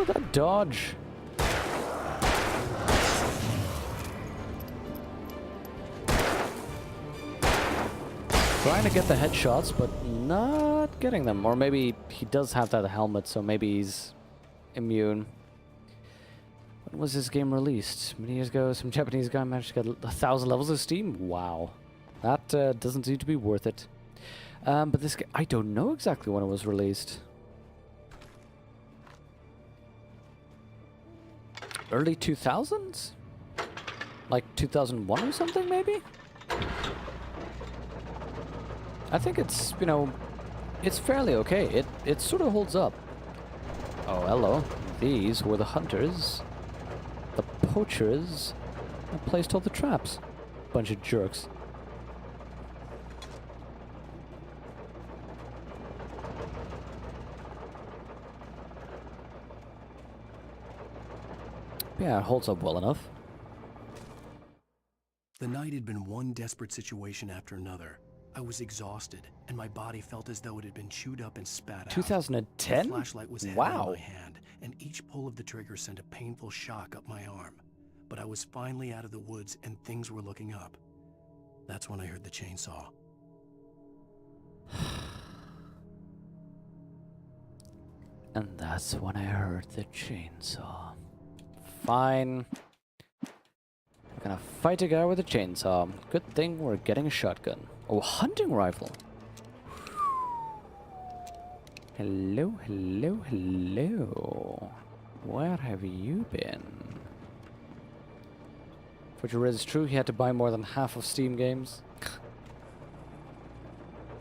Oh, that dodge. Trying to get the headshots, but not getting them. Or maybe he does have that helmet, so maybe he's immune. When was this game released? Many years ago, some Japanese guy managed to get 1,000 levels of Steam. Wow. That doesn't seem to be worth it. But this game, I don't know exactly when it was released. Early 2000s? Like 2001 or something, maybe? I think it's, you know, it's fairly okay. It sort of holds up. Oh, hello. These were the hunters. The poachers. That placed all the traps. Bunch of jerks. Yeah, it holds up well enough. The night had been one desperate situation after another. I was exhausted, and my body felt as though it had been chewed up and spat out. 2010? The flashlight was heavy in my hand, and each pull of the trigger sent a painful shock up my arm. But I was finally out of the woods, and things were looking up. That's when I heard the chainsaw. And that's when I heard the chainsaw. Fine. We're gonna fight a guy with a chainsaw. Good thing we're getting a shotgun. Oh, hunting rifle. Hello, hello, hello. Where have you been? For sure is true, he had to buy more than half of Steam games.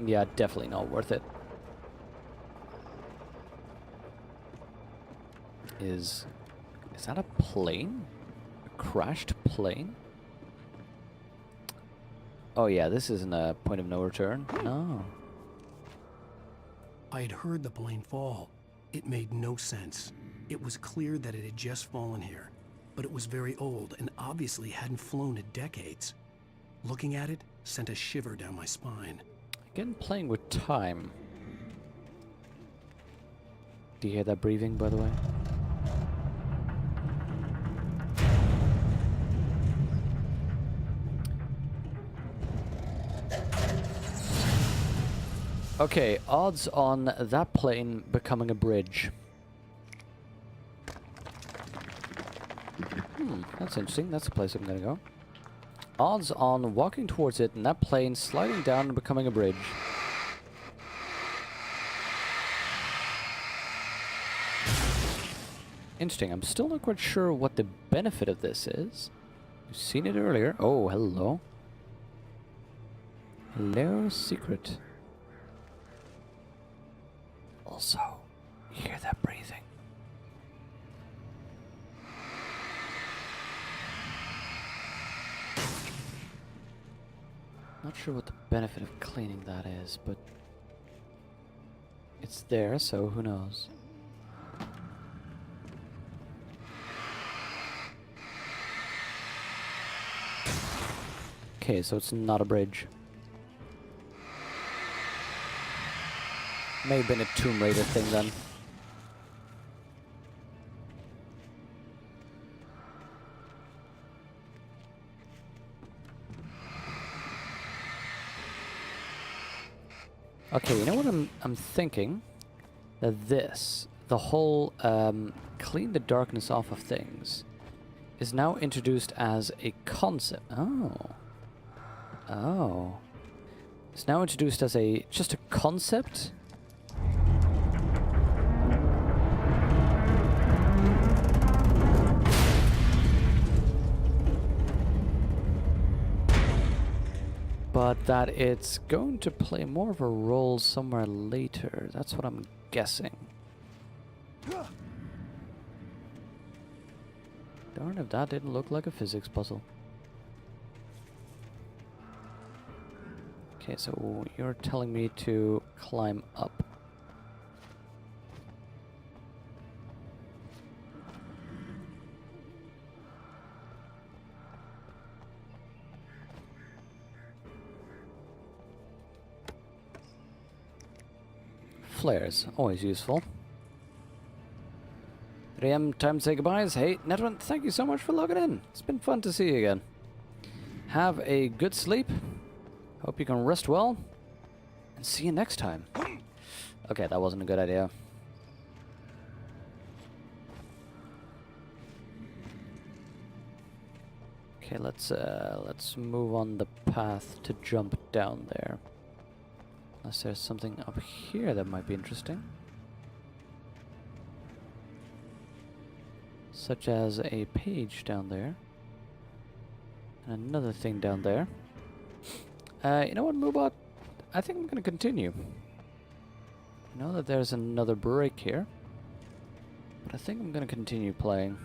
Yeah, definitely not worth it. Is that a plane? A crashed plane? Oh yeah, this isn't a point of no return. No. I had heard the plane fall. It made no sense. It was clear that it had just fallen here, but it was very old and obviously hadn't flown in decades. Looking at it sent a shiver down my spine. Again, playing with time. Do you hear that breathing, by the way? Okay, odds on that plane becoming a bridge. That's interesting. That's the place I'm gonna go. Odds on walking towards it and that plane sliding down and becoming a bridge. Interesting. I'm still not quite sure what the benefit of this is. You've seen it earlier. Oh, hello. Hello, secret. Also, you hear that breathing? Not sure what the benefit of cleaning that is, but it's there, so who knows? Okay, so it's not a bridge. May have been a Tomb Raider thing then. Okay, you know what I'm thinking? That this, the whole clean the darkness off of things, is now introduced as a concept. Oh. It's now introduced as just a concept. But that it's going to play more of a role somewhere later. That's what I'm guessing. Darn if that didn't look like a physics puzzle. Okay, so you're telling me to climb up. Flares, always useful. 3 a.m. time to say goodbyes. Hey, Netwin, thank you so much for logging in. It's been fun to see you again. Have a good sleep. Hope you can rest well. And see you next time. Okay, that wasn't a good idea. Okay, let's move on the path to jump down there. Unless there's something up here that might be interesting. Such as a page down there. And another thing down there. You know what, Moobot? I think I'm gonna continue. I know that there's another break here. But I think I'm gonna continue playing.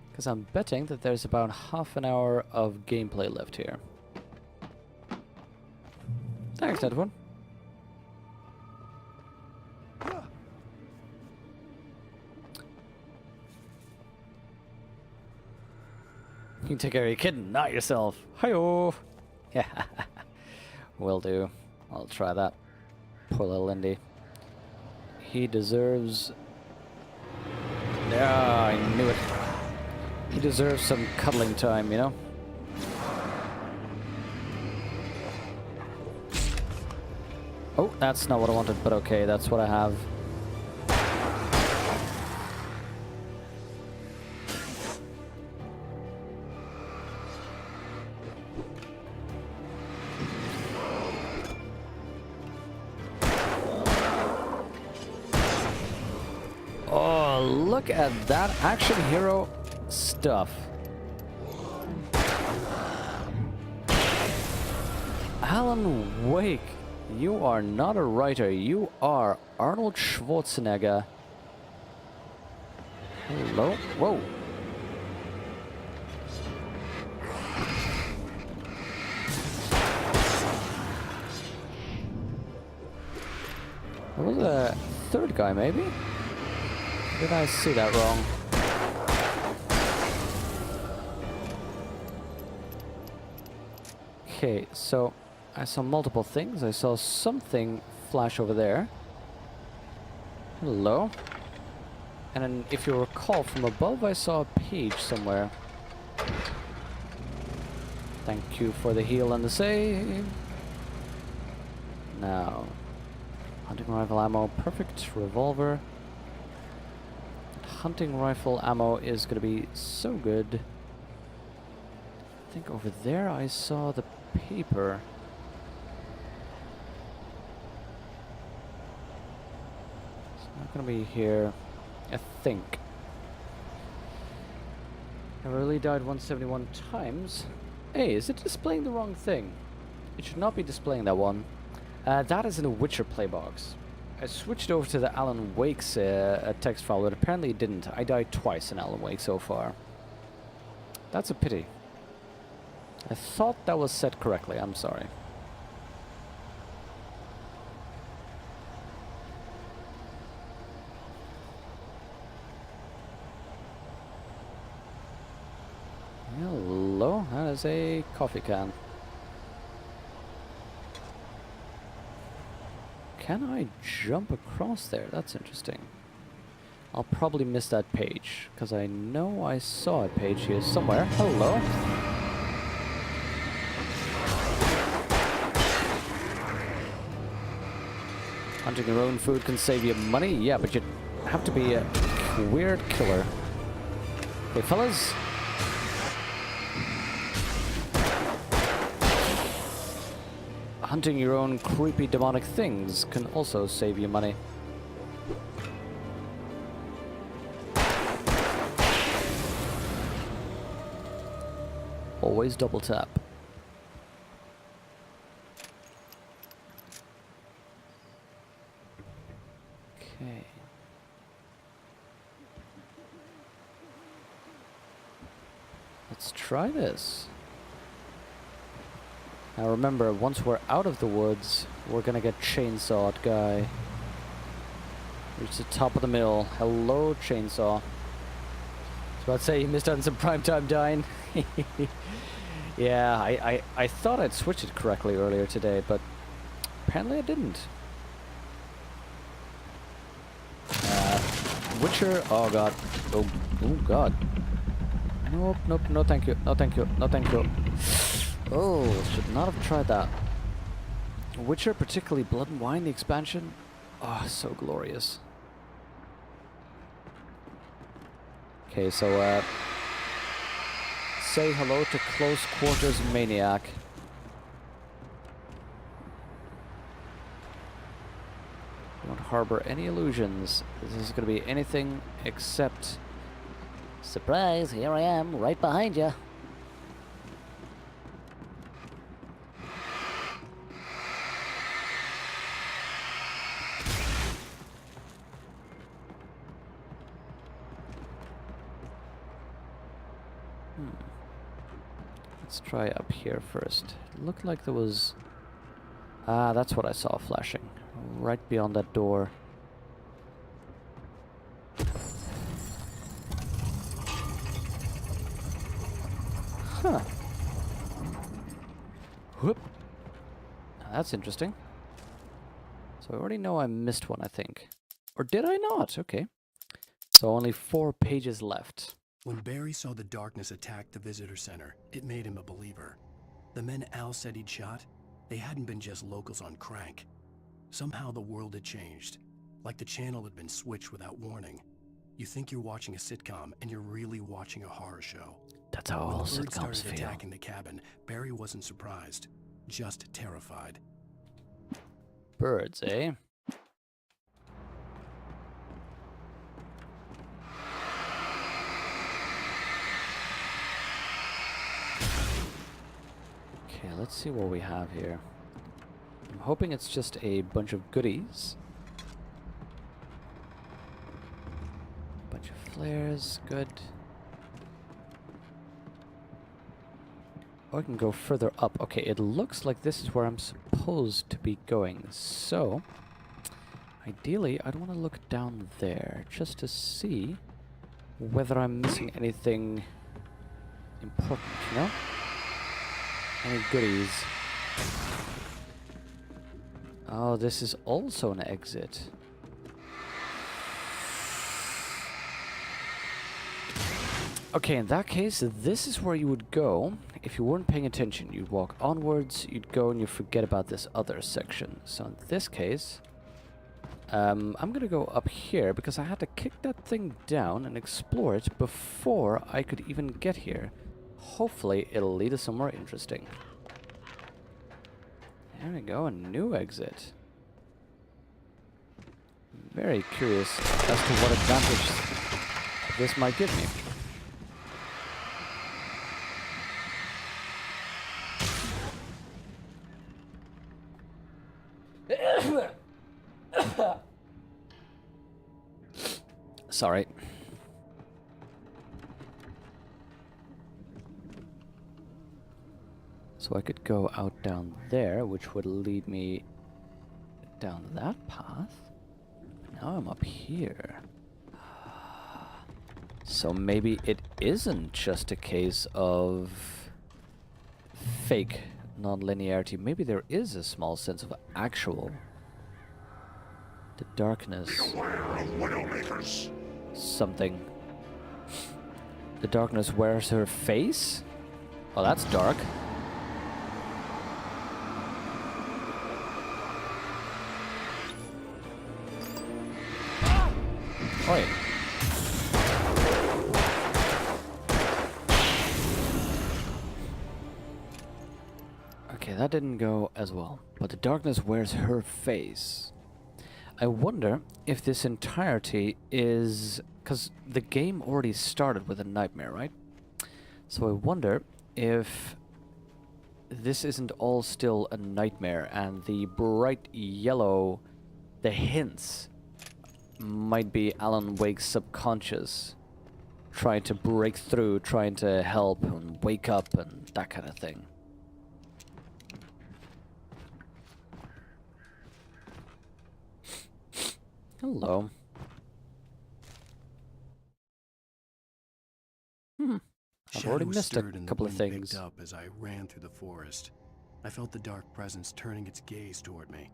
Because I'm betting that there's about half an hour of gameplay left here. Thanks, Edwin. You can take care of your kitten, not yourself. Hi-oh! Yeah, will do. I'll try that. Poor little Indy. He deserves... Ah, I knew it. He deserves some cuddling time, you know? Oh, that's not what I wanted, but okay, that's what I have. Oh, look at that action hero stuff. Alan Wake, you are not a writer, you are Arnold Schwarzenegger. Hello? Whoa. There was a third guy, maybe? Did I see that wrong? Okay, so I saw multiple things. I saw something flash over there. Hello. And then, if you recall, from above I saw a page somewhere. Thank you for the heal and the save. Now, hunting rifle ammo, perfect revolver. Hunting rifle ammo is going to be so good. I think over there I saw the paper. It's not going to be here, I think. I've really died 171 times. Hey, is it displaying the wrong thing? It should not be displaying that one. That is in the Witcher playbox. I switched over to the Alan Wake's text file, but apparently it didn't. I died twice in Alan Wake so far. That's a pity. I thought that was set correctly, I'm sorry. Hello, that is a coffee can. Can I jump across there? That's interesting. I'll probably miss that page, because I know I saw a page here somewhere. Hello. Hunting your own food can save you money? Yeah, but you have to be a weird killer. Hey, fellas. Hunting your own creepy demonic things can also save you money. Always double tap. Okay. Let's try this. Now remember, once we're out of the woods, we're gonna get chainsawed, guy. Reach the top of the mill. Hello, chainsaw. I was about to say, you missed out on some primetime dying. Yeah, I thought I'd switched it correctly earlier today, but apparently I didn't. Witcher. Oh god. Oh, oh god. Nope, nope, no thank you, no thank you, no thank you. Oh, should not have tried that. Witcher, particularly Blood and Wine, the expansion. Oh, so glorious. Okay, so say hello to Close Quarters Maniac. Don't harbor any illusions. This is going to be anything except... Surprise, here I am, right behind you. Let's try up here first. It looked like there was... Ah, that's what I saw flashing. Right beyond that door. Huh. Whoop. Now that's interesting. So I already know I missed one, I think. Or did I not? Okay. So only 4 pages left. When Barry saw the darkness attack the visitor center, it made him a believer. The men Al said he'd shot, they hadn't been just locals on crank. Somehow the world had changed, like the channel had been switched without warning. You think you're watching a sitcom, and you're really watching a horror show. That's how all When the birds sitcoms started feel. attacking the cabin, Barry wasn't surprised, just terrified. Birds, eh? Okay, let's see what we have here. I'm hoping it's just a bunch of goodies. Bunch of flares, good. Oh, I can go further up. Okay, it looks like this is where I'm supposed to be going. So, ideally, I'd want to look down there just to see whether I'm missing anything important, you know? Any goodies? Oh, this is also an exit. Okay, in that case, this is where you would go if you weren't paying attention. You'd walk onwards, you'd go and you forget about this other section. So in this case, I'm gonna go up here because I had to kick that thing down and explore it before I could even get here. Hopefully it'll lead us somewhere interesting. There we go, a new exit. Very curious as to what advantage this might give me. Sorry. So I could go out down there, which would lead me down that path. Now I'm up here. So maybe it isn't just a case of fake non-linearity. Maybe there is a small sense of actual. The darkness. Beware of Widowmakers. Something. The darkness wears her face? Well, that's dark. Oi. Okay, that didn't go as well. But the darkness wears her face. I wonder if this entirety is... Because the game already started with a nightmare, right? So I wonder if this isn't all still a nightmare and the bright yellow, the hints, might be Alan Wake's subconscious trying to break through, trying to help and wake up and that kind of thing. Hello. I've already Shadows missed a stirred and the couple of wind things. picked up as I ran through the forest. I felt the dark presence turning its gaze toward me.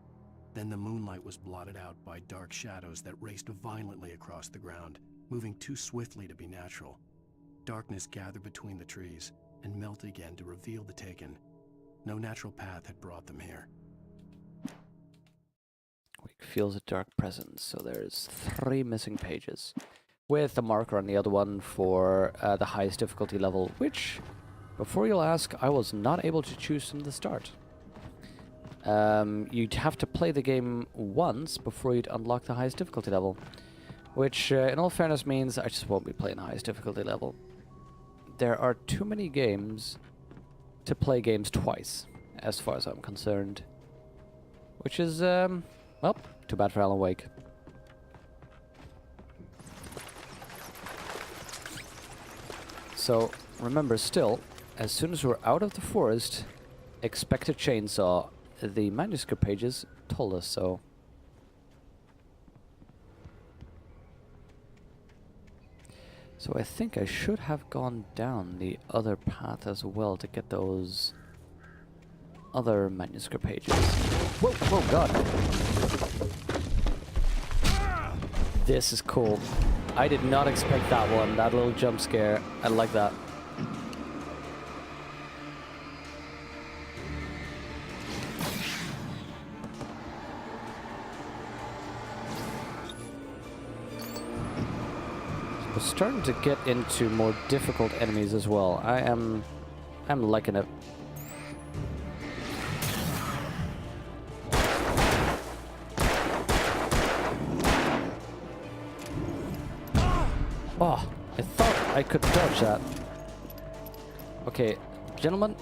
Then the moonlight was blotted out by dark shadows that raced violently across the ground, moving too swiftly to be natural. Darkness gathered between the trees and melted again to reveal the Taken. No natural path had brought them here. Weak feels a dark presence, so there's 3 missing pages. With a marker on the other one for the highest difficulty level, which, before you'll ask, I was not able to choose from the start. You'd have to play the game once before you'd unlock the highest difficulty level. Which, in all fairness, means I just won't be playing the highest difficulty level. There are too many games to play games twice, as far as I'm concerned. Which is, well, too bad for Alan Wake. So, remember still, as soon as we're out of the forest, expect a chainsaw. The manuscript pages told us so. So I think I should have gone down the other path as well to get those other manuscript pages. Whoa, whoa, God. This is cool. I did not expect that one, that little jump scare. I like that. We're starting to get into more difficult enemies as well. I'm liking it. Oh, I thought I could dodge that. Okay, gentlemen.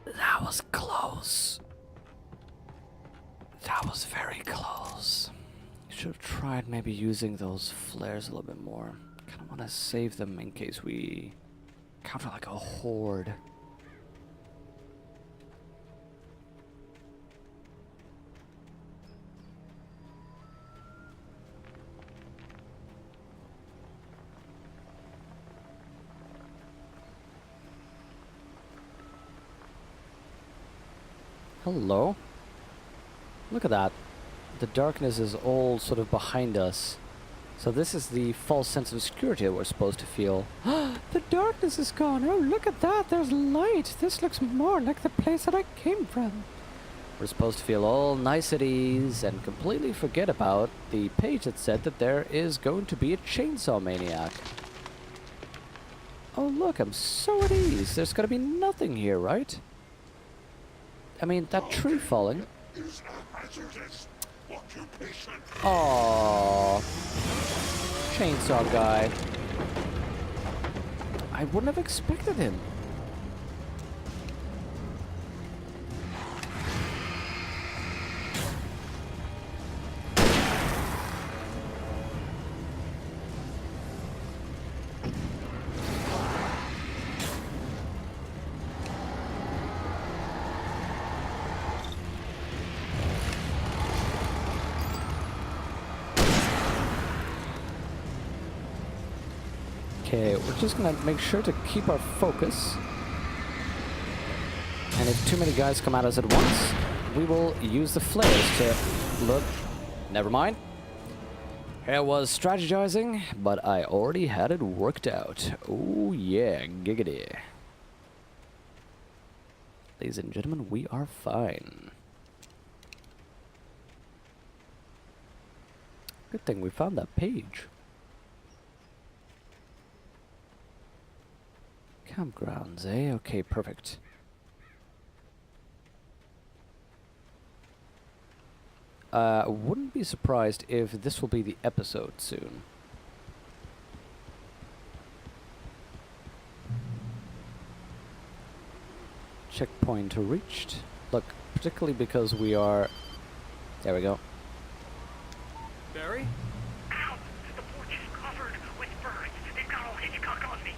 That was close. That was very close. Should have tried maybe using those flares a little bit more. Kind of want to save them in case we encounter like a horde. Hello? Look at that. The darkness is all sort of behind us. So this is the false sense of security that we're supposed to feel. The darkness is gone. Oh, look at that. There's light. This looks more like the place that I came from. We're supposed to feel all nice at ease and completely forget about the page that said that there is going to be a chainsaw maniac. Oh, look, I'm so at ease. There's going to be nothing here, right? I mean, that tree falling. Is a hazardous occupation. Aww. Chainsaw guy. I wouldn't have expected him. Okay, we're just gonna make sure to keep our focus. And if too many guys come at us at once, we will use the flares to look. Never mind. I was strategizing, but I already had it worked out. Oh yeah, giggity. Ladies and gentlemen, we are fine. Good thing we found that page. Campgrounds, eh? Okay, perfect. Wouldn't be surprised if this will be the episode soon. Checkpoint reached. Look, particularly because we are... There we go. Barry? Ow! The porch is covered with birds. They've got all Hitchcock on me.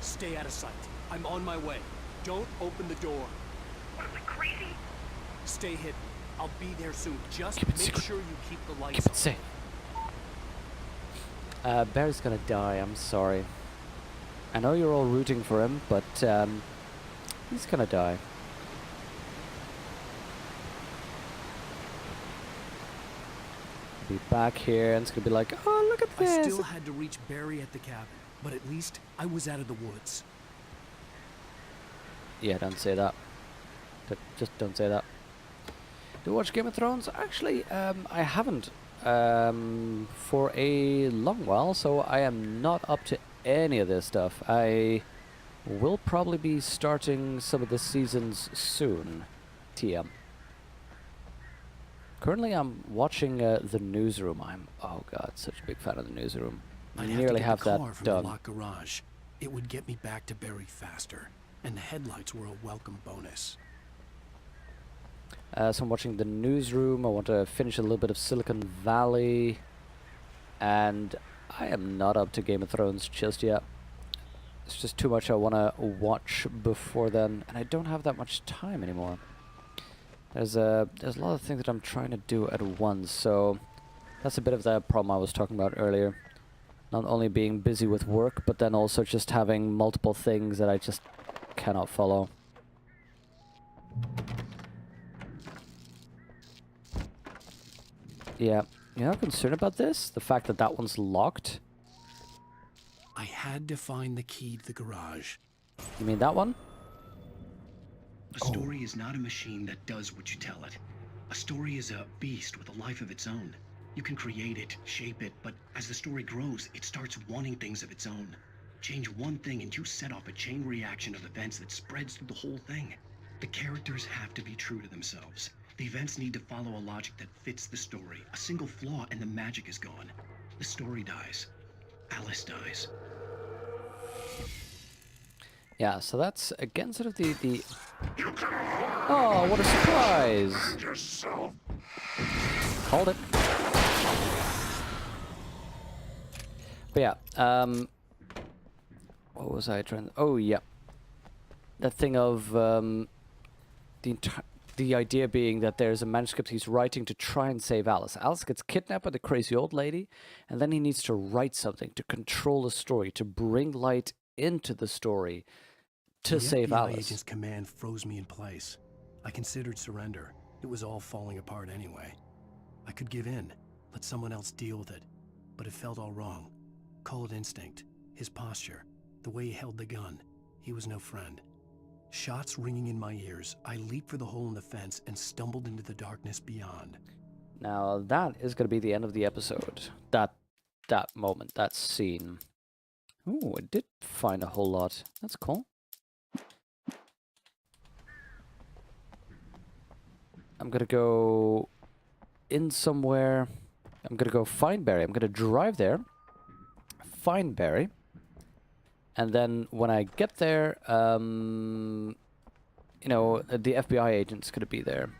Stay out of sight. I'm on my way. Don't open the door. What am I, crazy? Stay hidden. I'll be there soon. Just Keep it make secret. sure you keep the lights Keep it safe. Barry's gonna die, I'm sorry. I know you're all rooting for him, but he's gonna die. Be back here, and it's gonna be like, oh, look at this. I still had to reach Barry at the cabin, but at least I was out of the woods. Yeah, don't say that. Just don't say that. Do you watch Game of Thrones? Actually, I haven't for a long while, so I am not up to any of this stuff. I will probably be starting some of the seasons soon. TM. Currently, I'm watching The Newsroom. Oh god, such a big fan of The Newsroom. I nearly have that car from done. the locked garage. It would get me back to Barry faster, and the headlights were a welcome bonus. So I'm watching The Newsroom. I want to finish a little bit of Silicon Valley. And I am not up to Game of Thrones just yet. It's just too much I want to watch before then. And I don't have that much time anymore. There's a lot of things that I'm trying to do at once. So that's a bit of the problem I was talking about earlier. Not only being busy with work, but then also just having multiple things that I just cannot follow. Yeah, you're not concerned about this? The fact that that one's locked? I had to find the key to the garage. You mean that one? A story is not a machine that does what you tell it. A story is a beast with a life of its own. You can create it, shape it, but as the story grows, it starts wanting things of its own. Change one thing and you set off a chain reaction of events that spreads through the whole thing. The characters have to be true to themselves. The events need to follow a logic that fits the story. A single flaw and the magic is gone. The story dies. Alice dies. Yeah, so that's again sort of the Oh, what a surprise! Yourself. Hold it. But yeah, what was I trying? Oh yeah, that thing of the idea being that there's a manuscript he's writing to try and save Alice. Alice gets kidnapped by the crazy old lady, and then he needs to write something to control the story, to bring light into the story, to save The FBI Alice. agent's command froze me in place. I considered surrender. It was all falling apart anyway. I could give in, let someone else deal with it, but it felt all wrong. Call it instinct, his posture, the way he held the gun. He was no friend. Shots ringing in my ears, I leaped for the hole in the fence and stumbled into the darkness beyond. Now that is going to be the end of the episode. That moment, that scene. Ooh, I did find a whole lot. That's cool. I'm gonna go in somewhere. I'm gonna go find Barry. I'm gonna drive there, find Barry, and then when I get there, you know, the FBI agent's gonna be there.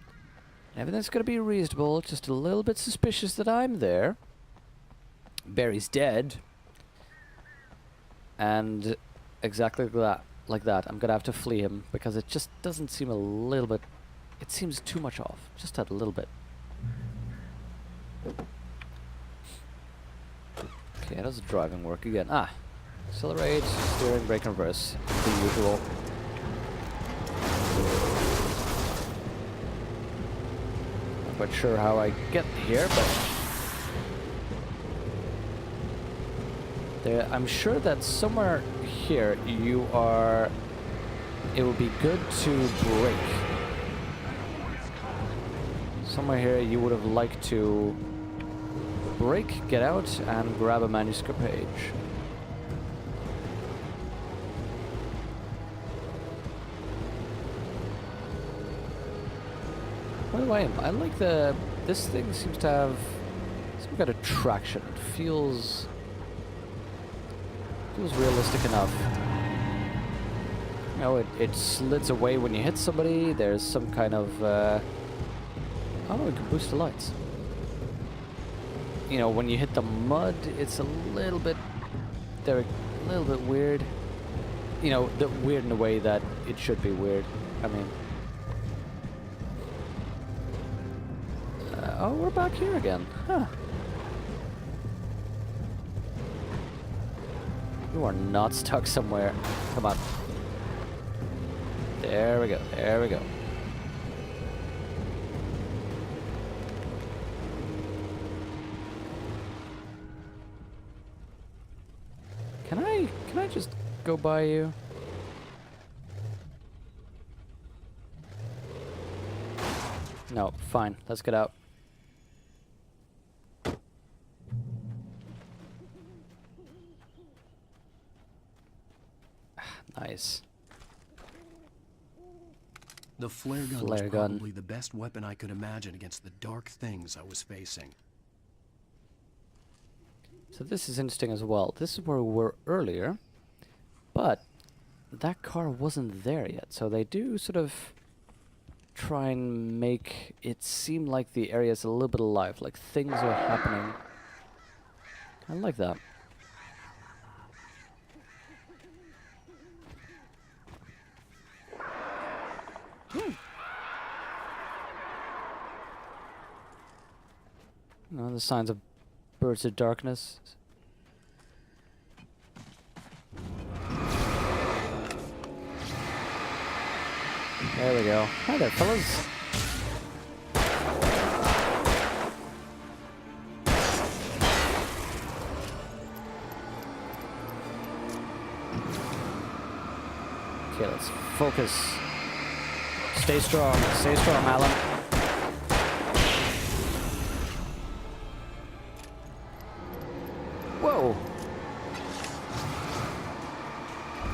Everything's gonna be reasonable. Just a little bit suspicious that I'm there. Barry's dead, and exactly like that, I'm gonna have to flee him because it just doesn't seem a little bit. It seems too much off, just a little bit. Okay, how does the driving work again? Ah, accelerate, steering, brake, and reverse, the usual. Not quite sure how I get here, but there. I'm sure that somewhere here you are. It would be good to brake. Somewhere here you would have liked to brake, get out, and grab a manuscript page. By the way, I like this thing seems to have some kind of traction. It feels realistic enough. You know, it slids away when you hit somebody. There's some kind of oh, we can boost the lights. You know, when you hit the mud, it's a little bit... They're a little bit weird. You know, weird in a way that it should be weird. I mean... oh, we're back here again. Huh. You are not stuck somewhere. Come on. There we go. There we go. Can I just go by you? No, fine. Let's get out. Nice. The flare gun was probably the best weapon I could imagine against the dark things I was facing. So this is interesting as well. This is where we were earlier, but that car wasn't there yet. So they do sort of try and make it seem like the area is a little bit alive, like things are happening. I like that. No, the signs of birds of darkness. There we go. Hi there, fellas. Okay, let's focus. Stay strong, Alan. Whoa!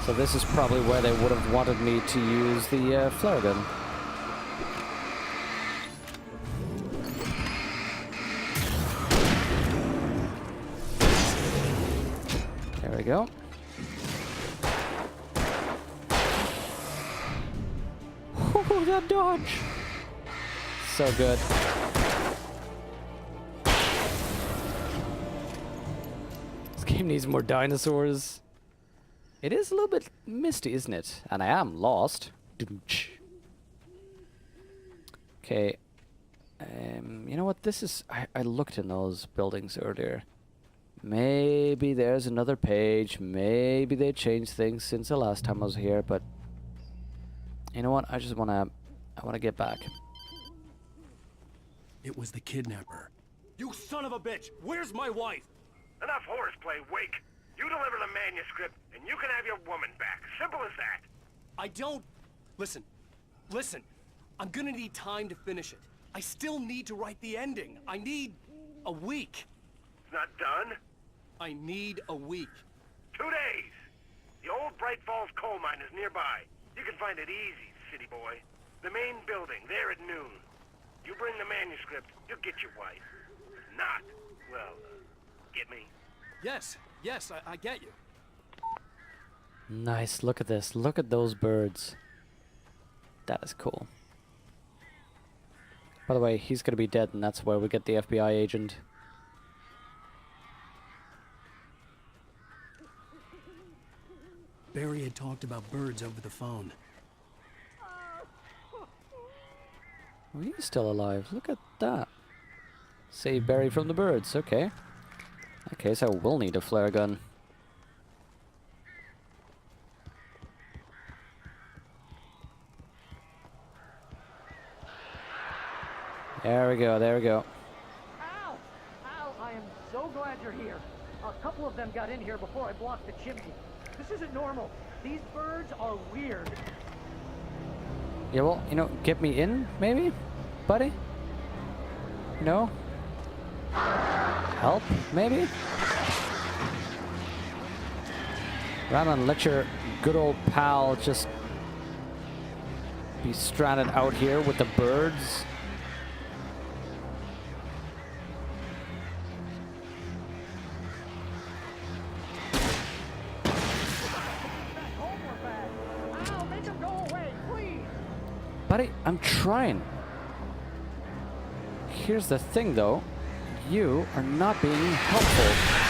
So this is probably where they would have wanted me to use the flare gun. There we go. Oh, that dodge! So good. This game needs more dinosaurs. It is a little bit misty, isn't it? And I am lost. Okay. You know what? This is... I looked in those buildings earlier. Maybe there's another page. Maybe they changed things since the last time I was here, but... You know what? I just wanna get back. It was the kidnapper. You son of a bitch! Where's my wife? Enough horseplay, Wake. You deliver the manuscript, and you can have your woman back. Simple as that. I don't... Listen. I'm gonna need time to finish it. I still need to write the ending. I need a week. It's not done. I need a week. 2 days. The old Bright Falls coal mine is nearby. You can find it easy, city boy. The main building, there at noon. You bring the manuscript, you'll get your wife. If not, well, get me? Yes, I get you. Nice, look at this. Look at those birds. That is cool. By the way, he's gonna be dead, and that's where we get the FBI agent. Barry had talked about birds over the phone. Oh, he's still alive. Look at that. Save Barry from the birds. Okay. In that case, I will need a flare gun. There we go, there we go. Ow! Ow! I am so glad you're here. A couple of them got in here before I blocked the chimney. This isn't normal. These birds are weird. Yeah, well, you know, get me in, maybe? Buddy? No? Help, maybe? Rather than let your good old pal just be stranded out here with the birds. Ow! Make them go away, please! Buddy, I'm trying. Here's the thing, though. You are not being helpful.